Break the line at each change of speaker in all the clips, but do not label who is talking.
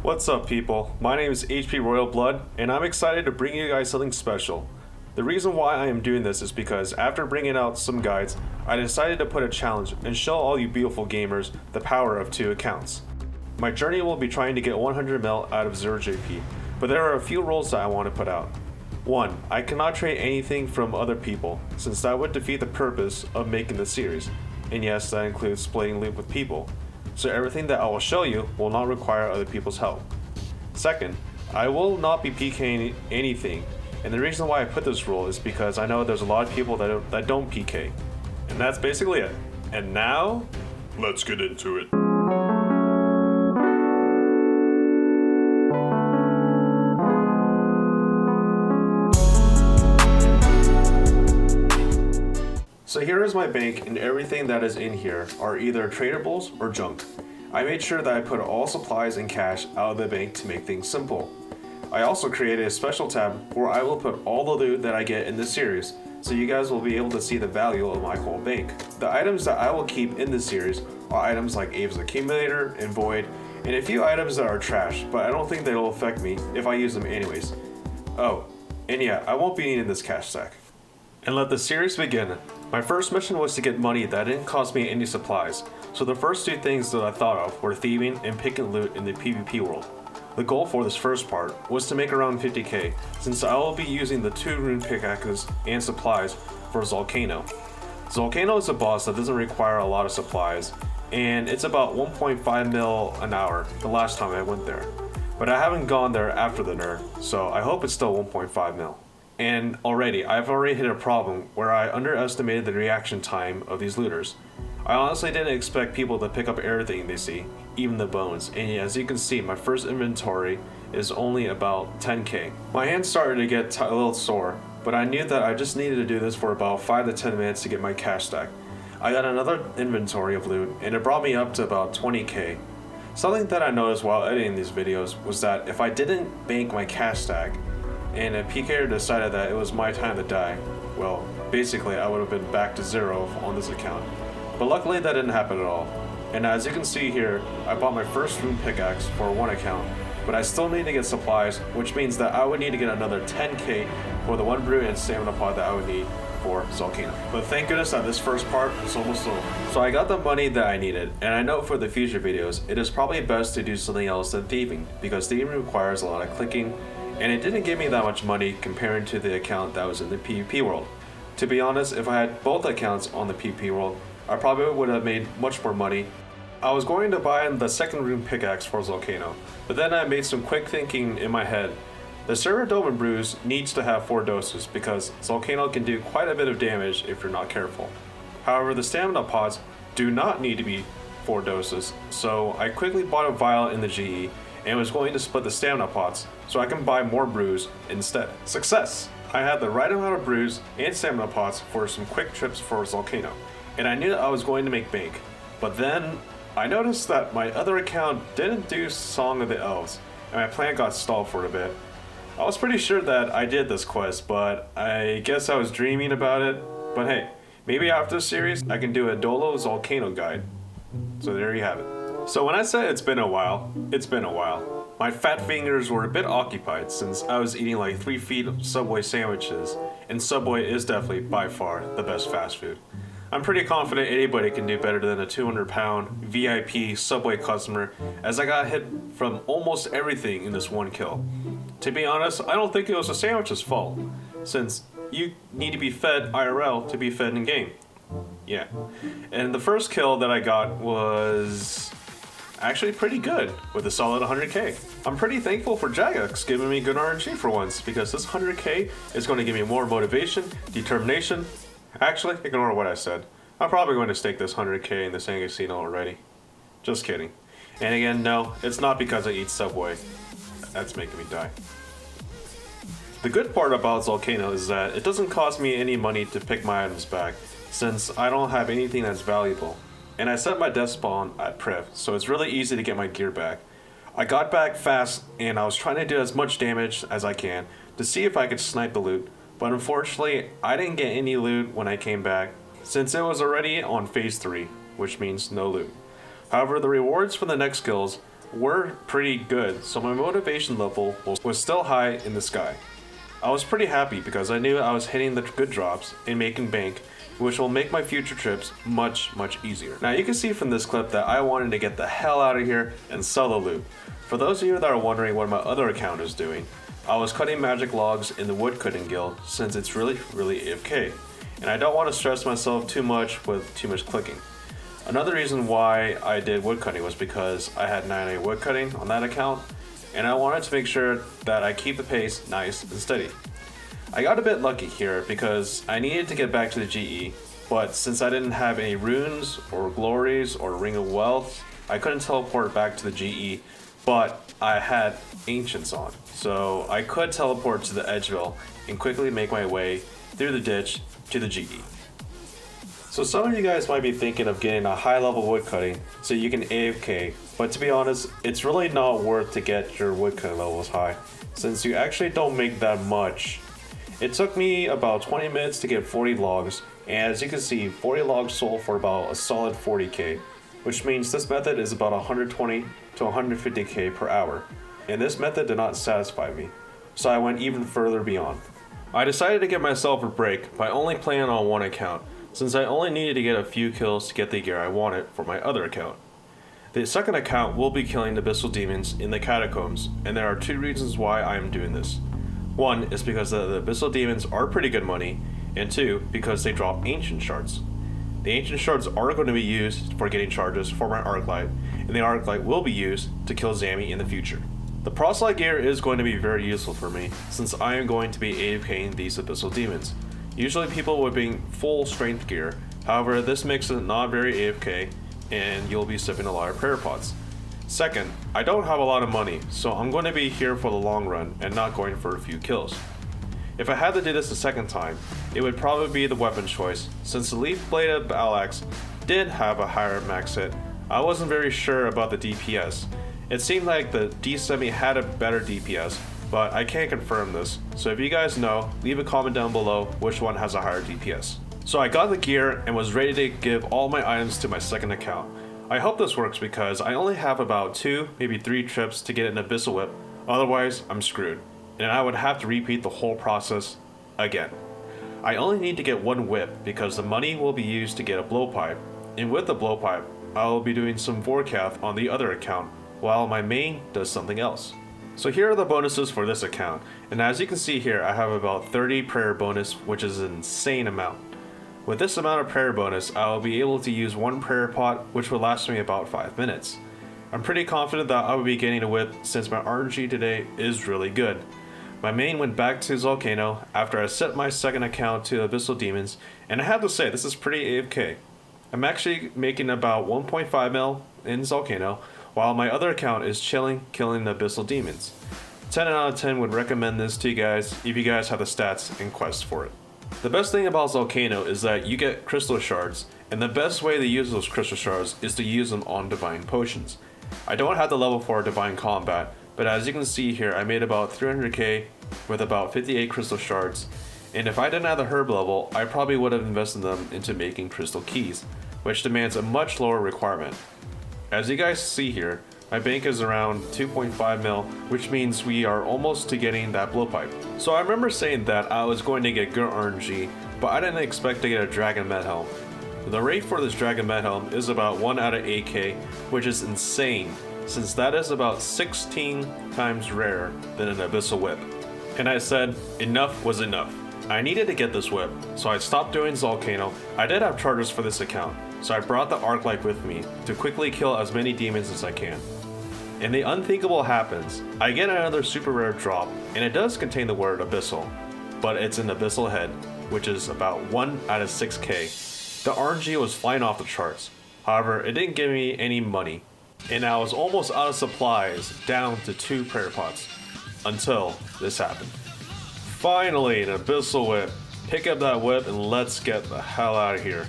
What's up, people? My name is HP Royal Blood, and I'm excited to bring you guys something special. The reason why I am doing this is because after bringing out some guides, I decided to put a challenge and show all you beautiful gamers the power of 2 accounts. My journey will be trying to get 100 mil out of 0 JP, but there are a few rules that I want to put out. 1. I cannot trade anything from other people, since that would defeat the purpose of making the series, and yes, that includes splitting loot with people. So everything that I will show you will not require other people's help. Second, I will not be PKing anything, and the reason why I put this rule is because I know there's a lot of people that don't PK. And that's basically it. And now, let's get into it. So here is my bank, and everything that is in here are either tradables or junk. I made sure that I put all supplies and cash out of the bank to make things simple. I also created a special tab where I will put all the loot that I get in this series, so you guys will be able to see the value of my whole bank. The items that I will keep in this series are items like Abe's Accumulator and Void, and a few items that are trash, but I don't think they will affect me if I use them anyways. Oh, and yeah, I won't be needing this cash stack. And let the series begin. My first mission was to get money that didn't cost me any supplies, so the first 2 things that I thought of were thieving and picking loot in the PvP world. The goal for this first part was to make around 50k, since I will be using the 2 rune pickaxes and supplies for Zolcano. Zolcano is a boss that doesn't require a lot of supplies, and it's about 1.5 mil an hour the last time I went there. But I haven't gone there after the nerf, so I hope it's still 1.5 mil. And I've already hit a problem where I underestimated the reaction time of these looters. I honestly didn't expect people to pick up everything they see, even the bones, and as you can see, my first inventory is only about 10k. My hands started to get a little sore, but I knew that I just needed to do this for about 5 to 10 minutes to get my cash stack. I got another inventory of loot, and it brought me up to about 20k. Something that I noticed while editing these videos was that if I didn't bank my cash stack, and a PKer decided that it was my time to die, well, basically I would have been back to 0 on this account. But luckily that didn't happen at all. And as you can see here, I bought my first rune pickaxe for 1 account, but I still need to get supplies, which means that I would need to get another 10k for the 1 brew and stamina pod that I would need for Zolcano. But thank goodness that this first part is almost over. So I got the money that I needed, and I know for the future videos, it is probably best to do something else than thieving, because thieving requires a lot of clicking, and it didn't give me that much money comparing to the account that was in the PvP world. To be honest, if I had both accounts on the PvP world, I probably would have made much more money. I was going to buy the 2nd rune pickaxe for Zolcano, but then I made some quick thinking in my head. The Server Dome and Brews needs to have 4 doses because Zolcano can do quite a bit of damage if you're not careful. However, the stamina pods do not need to be 4 doses, so I quickly bought a vial in the GE and was going to split the stamina pots so I can buy more brews instead. Success! I had the right amount of brews and stamina pots for some quick trips for Zolcano, and I knew that I was going to make bank. But then I noticed that my other account didn't do Song of the Elves, and my plan got stalled for a bit. I was pretty sure that I did this quest, but I guess I was dreaming about it. But hey, maybe after this series I can do a DOLO Zolcano guide. So there you have it. So when I said it's been a while, it's been a while. My fat fingers were a bit occupied since I was eating like 3 feet of Subway sandwiches, and Subway is definitely by far the best fast food. I'm pretty confident anybody can do better than a 200-pound VIP Subway customer, as I got hit from almost everything in this 1 kill. To be honest, I don't think it was the sandwich's fault, since you need to be fed IRL to be fed in game. Yeah. And the first kill that I got was actually pretty good, with a solid 100k. I'm pretty thankful for Jagex giving me good RNG for once, because this 100k is going to give me more motivation, determination. Actually, ignore what I said. I'm probably going to stake this 100k in the Sand Casino already. Just kidding. And again, no, it's not because I eat Subway. That's making me die. The good part about Zolcano is that it doesn't cost me any money to pick my items back, since I don't have anything that's valuable. And I set my death spawn at Priv, so it's really easy to get my gear back. I got back fast, and I was trying to do as much damage as I can to see if I could snipe the loot, but unfortunately I didn't get any loot when I came back, since it was already on phase 3, which means no loot. However, the rewards for the next kills were pretty good, so my motivation level was still high in the sky. I was pretty happy because I knew I was hitting the good drops and making bank, which will make my future trips much easier. Now you can see from this clip that I wanted to get the hell out of here and sell the loot. For those of you that are wondering what my other account is doing, I was cutting magic logs in the woodcutting guild since it's really AFK, and I don't want to stress myself too much with too much clicking. Another reason why I did woodcutting was because I had 9A woodcutting on that account, and I wanted to make sure that I keep the pace nice and steady. I got a bit lucky here because I needed to get back to the GE, but since I didn't have any runes or glories or ring of wealth, I couldn't teleport back to the GE, but I had ancients on, so I could teleport to the Edgeville and quickly make my way through the ditch to the GE. So some of you guys might be thinking of getting a high level woodcutting so you can AFK, but to be honest, it's really not worth to get your woodcutting levels high, since you actually don't make that much. It took me about 20 minutes to get 40 logs, and as you can see, 40 logs sold for about a solid 40k, which means this method is about 120 to 150k per hour, and this method did not satisfy me, so I went even further beyond. I decided to give myself a break by only playing on one account, since I only needed to get a few kills to get the gear I wanted for my other account. The second account will be killing abyssal demons in the catacombs, and there are two reasons why I am doing this. One is because the abyssal demons are pretty good money, and two, because they drop ancient shards. The ancient shards are going to be used for getting charges for my Arclight, and the Arclight will be used to kill Zammy in the future. The proselyte gear is going to be very useful for me, since I am going to be AFKing these abyssal demons. Usually people would bring full strength gear, however this makes it not very AFK, and you'll be sipping a lot of prayer pots. Second, I don't have a lot of money, so I'm going to be here for the long run and not going for a few kills. If I had to do this a second time, it would probably be the weapon choice. Since the leaf bladed Alax did have a higher max hit, I wasn't very sure about the DPS. It seemed like the D-Semi had a better DPS, but I can't confirm this, so if you guys know, leave a comment down below which one has a higher DPS. So I got the gear and was ready to give all my items to my second account. I hope this works because I only have about 2, maybe 3 trips to get an abyssal whip, otherwise I'm screwed, and I would have to repeat the whole process again. I only need to get 1 whip because the money will be used to get a blowpipe, and with the blowpipe, I will be doing some Vorkath on the other account, while my main does something else. So here are the bonuses for this account, and as you can see here, I have about 30 prayer bonus, which is an insane amount. With this amount of prayer bonus, I will be able to use 1 prayer pot, which will last me about 5 minutes. I'm pretty confident that I will be getting a whip since my RNG today is really good. My main went back to Volcano after I set my second account to Abyssal Demons, and I have to say this is pretty AFK. I'm actually making about 1.5 mil in Volcano, while my other account is chilling, killing the Abyssal Demons. 10 out of 10 would recommend this to you guys if you guys have the stats and quests for it. The best thing about Volcano is that you get crystal shards, and the best way to use those crystal shards is to use them on divine potions. I don't have the level for divine combat, but as you can see here, I made about 300k with about 58 crystal shards, and if I didn't have the herb level, I probably would have invested them into making crystal keys, which demands a much lower requirement. As you guys see here, my bank is around 2.5 mil, which means we are almost to getting that blowpipe. So I remember saying that I was going to get good RNG, but I didn't expect to get a Dragon Med Helm. The rate for this Dragon Med Helm is about 1 out of 8k, which is insane, since that is about 16 times rarer than an Abyssal Whip. And I said, enough was enough. I needed to get this whip, so I stopped doing Volcano. I did have charters for this account, so I brought the Arclight with me to quickly kill as many demons as I can. And the unthinkable happens. I get another super rare drop, and it does contain the word Abyssal, but it's an Abyssal Head, which is about 1 out of 6k. The RNG was flying off the charts, however it didn't give me any money, and I was almost out of supplies, down to 2 prayer pots, until this happened. Finally, an Abyssal Whip. Pick up that whip and let's get the hell out of here.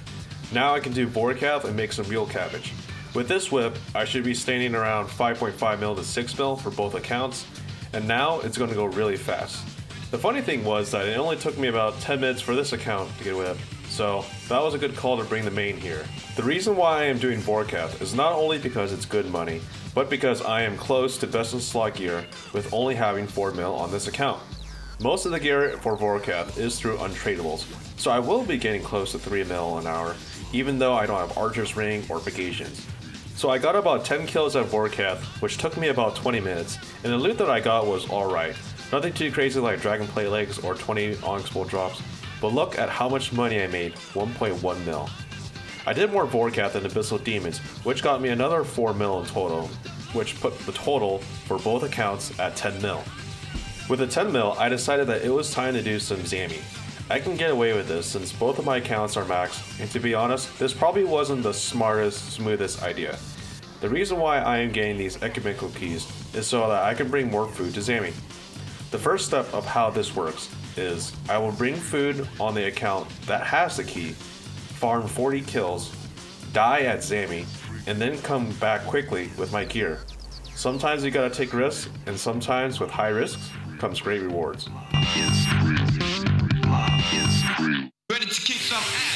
Now I can do Vorkath and make some real cabbage. With this whip, I should be standing around 5.5 mil to 6 mil for both accounts, and now it's going to go really fast. The funny thing was that it only took me about 10 minutes for this account to get a whip, so that was a good call to bring the main here. The reason why I am doing Vorkath is not only because it's good money, but because I am close to best in slot gear with only having 4 mil on this account. Most of the gear for Vorkath is through untradables, so I will be getting close to 3 mil an hour, even though I don't have Archer's Ring or Bagations. So I got about 10 kills at Vorkath, which took me about 20 minutes, and the loot that I got was alright. Nothing too crazy like Dragon Plate Legs or 20 Onyx Bolt drops, but look at how much money I made, 1.1 mil. I did more Vorkath than Abyssal Demons, which got me another 4 mil in total, which put the total for both accounts at 10 mil. With the 10 mil, I decided that it was time to do some Zammy. I can get away with this since both of my accounts are maxed, and to be honest, this probably wasn't the smartest, smoothest idea. The reason why I am getting these ecumenical keys is so that I can bring more food to Zammy. The first step of how this works is I will bring food on the account that has the key, farm 40 kills, die at Zammy, and then come back quickly with my gear. Sometimes you gotta take risks, and sometimes with high risks comes great rewards.
Ready to kick some ass.